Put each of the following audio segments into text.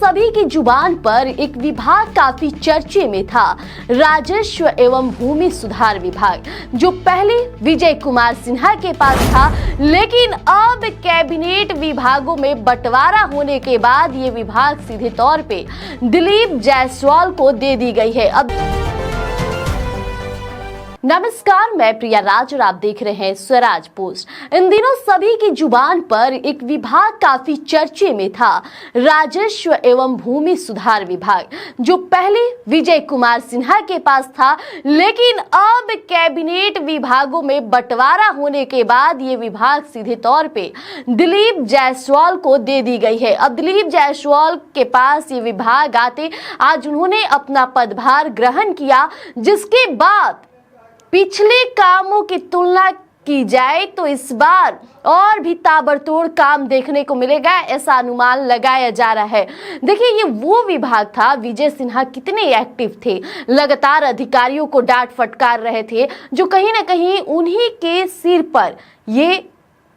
सभी की जुबान पर एक विभाग काफी चर्चे में था, राजस्व एवं भूमि सुधार विभाग, जो पहले विजय कुमार सिन्हा के पास था, लेकिन अब कैबिनेट विभागों में बंटवारा होने के बाद ये विभाग सीधे तौर पे दिलीप जायसवाल को दे दी गई है। अब नमस्कार, मैं प्रिया राज और आप देख रहे हैं स्वराज पोस्ट। इन दिनों सभी की जुबान पर एक विभाग काफी चर्चे में था, राजस्व एवं भूमि सुधार विभाग, जो पहले विजय कुमार सिन्हा के पास था, लेकिन अब कैबिनेट विभागों में बंटवारा होने के बाद ये विभाग सीधे तौर पे दिलीप जायसवाल को दे दी गई है। अब दिलीप जायसवाल के पास ये विभाग आते आज उन्होंने अपना पदभार ग्रहण किया, जिसके बाद पिछले कामों की तुलना की जाए तो इस बार और भी ताबड़तोड़ काम देखने को मिलेगा, ऐसा अनुमान लगाया जा रहा है। देखिए, ये वो विभाग था, विजय सिन्हा कितने एक्टिव थे, लगातार अधिकारियों को डांट फटकार रहे थे, जो कहीं ना कहीं उन्हीं के सिर पर ये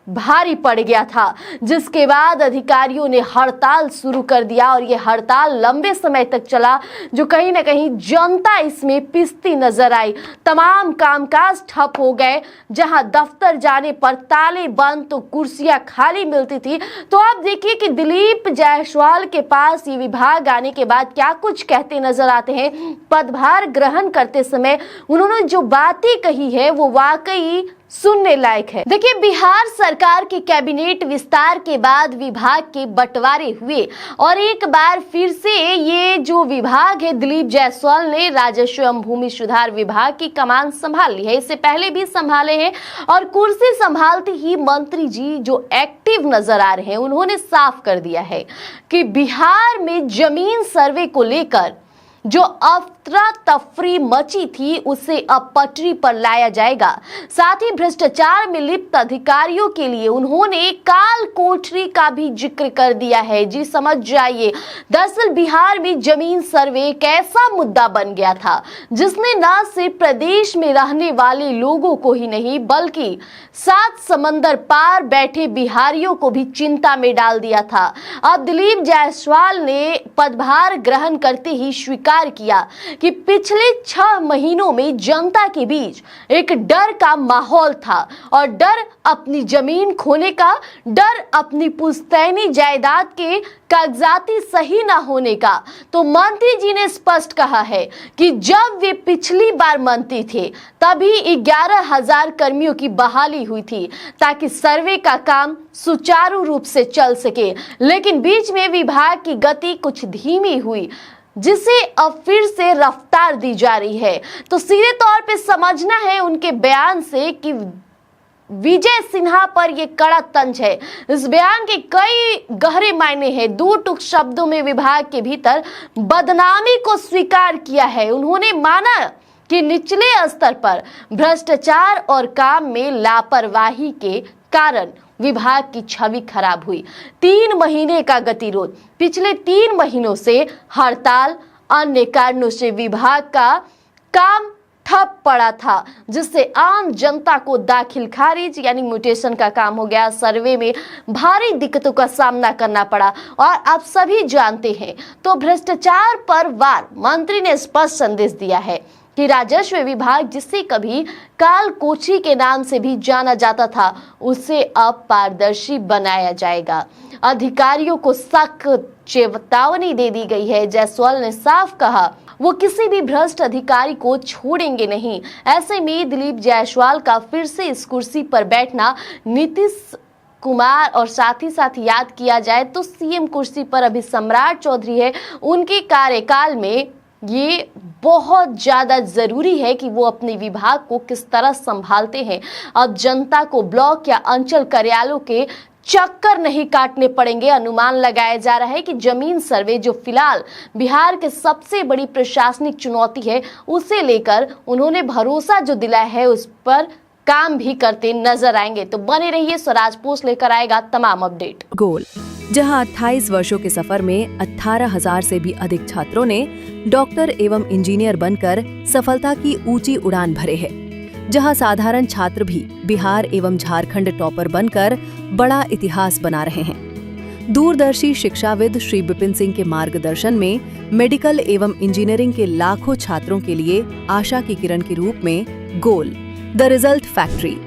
भारी पड़ गया था, जिसके बाद अधिकारियों ने हड़ताल शुरू कर दिया और ये हड़ताल लंबे समय तक चला, जो कहीं ना कहीं जनता इसमें पिसती नजर आई। तमाम कामकाज ठप हो गए, जहां दफ्तर जाने पर ताले बंद तो कुर्सियां खाली मिलती थी। तो आप देखिए कि दिलीप जायसवाल के पास ये विभाग आने के बाद क्या कुछ कहते नजर आते हैं। पदभार ग्रहण करते समय उन्होंने जो बातें कही है वो वाकई सुनने लायक है। देखिए, बिहार सरकार के कैबिनेट विस्तार के बाद विभाग के बंटवारे हुए और एक बार फिर से ये जो विभाग है, दिलीप जायसवाल ने राजस्व एवं भूमि सुधार विभाग की कमान संभाल ली है। इससे पहले भी संभाले हैं और कुर्सी संभालते ही मंत्री जी जो एक्टिव नजर आ रहे हैं, उन्होंने साफ कर दिया है कि बिहार में जमीन सर्वे को लेकर जो अफरा तफरी मची थी उसे अब पटरी पर लाया जाएगा। साथ ही भ्रष्टाचार में लिप्त अधिकारियों के लिए उन्होंने काल कोठरी का भी जिक्र कर दिया है। जी समझ जाइए, दरअसल बिहार में जमीन सर्वे एक ऐसा मुद्दा बन गया था जिसने न सिर्फ प्रदेश में रहने वाले लोगों को ही नहीं बल्कि 7 समंदर पार बैठे बिहारियों को भी चिंता में डाल दिया था। अब दिलीप जायसवाल ने पदभार ग्रहण करते ही स्वीकार किया कि पिछले 6 महीनों में जनता के बीच एक डर का माहौल था, और डर अपनी जमीन खोने का, डर अपनी पुश्तैनी जायदाद के कागजाती सही ना होने का। तो मंत्री जी ने स्पष्ट कहा है कि जब वे पिछली बार मंत्री थे तभी 11,000 कर्मियों की बहाली हुई थी ताकि सर्वे का काम सुचारू रूप से चल सके, लेकिन बीच में विभाग की गति कुछ धीमी हुई, जिसे अब फिर से रफ्तार दी जा रही है। तो सीधे तौर पे समझना है उनके बयान से कि विजय सिन्हा पर यह कड़ा तंज है। इस बयान के कई गहरे मायने हैं। 2 टूक शब्दों में विभाग के भीतर बदनामी को स्वीकार किया है। उन्होंने माना कि निचले स्तर पर भ्रष्टाचार और काम में लापरवाही के कारण विभाग की छवि खराब हुई। 3 महीने का गतिरोध, पिछले 3 महीनों से हड़ताल, अन्य कारणों से विभाग का काम ठप पड़ा था, जिससे आम जनता को दाखिल खारिज यानी म्यूटेशन का काम हो गया। सर्वे में भारी दिक्कतों का सामना करना पड़ा और आप सभी जानते हैं। तो भ्रष्टाचार पर वार मंत्री ने स्पष्ट संदेश दिया है कि राजस्व विभाग, जिसे कभी काल कोठरी के नाम से भी जाना जाता था, उसे अब पारदर्शी बनाया जाएगा। अधिकारियों को सख्त चेतावनी दे दी गई है। जायसवाल ने साफ कहा वो किसी भी भ्रष्ट अधिकारी को छोड़ेंगे नहीं। ऐसे में दिलीप जायसवाल का फिर से इस कुर्सी पर बैठना, नीतीश कुमार और साथ ही साथ याद किया जाए तो सीएम कुर्सी पर अभी सम्राट चौधरी है, उनके कार्यकाल में ये बहुत ज्यादा जरूरी है कि वो अपने विभाग को किस तरह संभालते हैं। अब जनता को ब्लॉक या अंचल कार्यालयों के चक्कर नहीं काटने पड़ेंगे। अनुमान लगाया जा रहा है कि जमीन सर्वे, जो फिलहाल बिहार के सबसे बड़ी प्रशासनिक चुनौती है, उसे लेकर उन्होंने भरोसा जो दिलाया है उस पर काम भी करते नजर आएंगे। तो बने रहिए, स्वराज पोस्ट लेकर आएगा तमाम अपडेट। गोल, जहां 28 वर्षों के सफर में 18,000 से भी अधिक छात्रों ने डॉक्टर एवं इंजीनियर बनकर सफलता की ऊंची उड़ान भरे है, जहां साधारण छात्र भी बिहार एवं झारखंड टॉपर बनकर बड़ा इतिहास बना रहे हैं। दूरदर्शी शिक्षाविद श्री विपिन सिंह के मार्गदर्शन में मेडिकल एवं इंजीनियरिंग के लाखों छात्रों के लिए आशा की किरण के रूप में गोल द रिजल्ट फैक्ट्री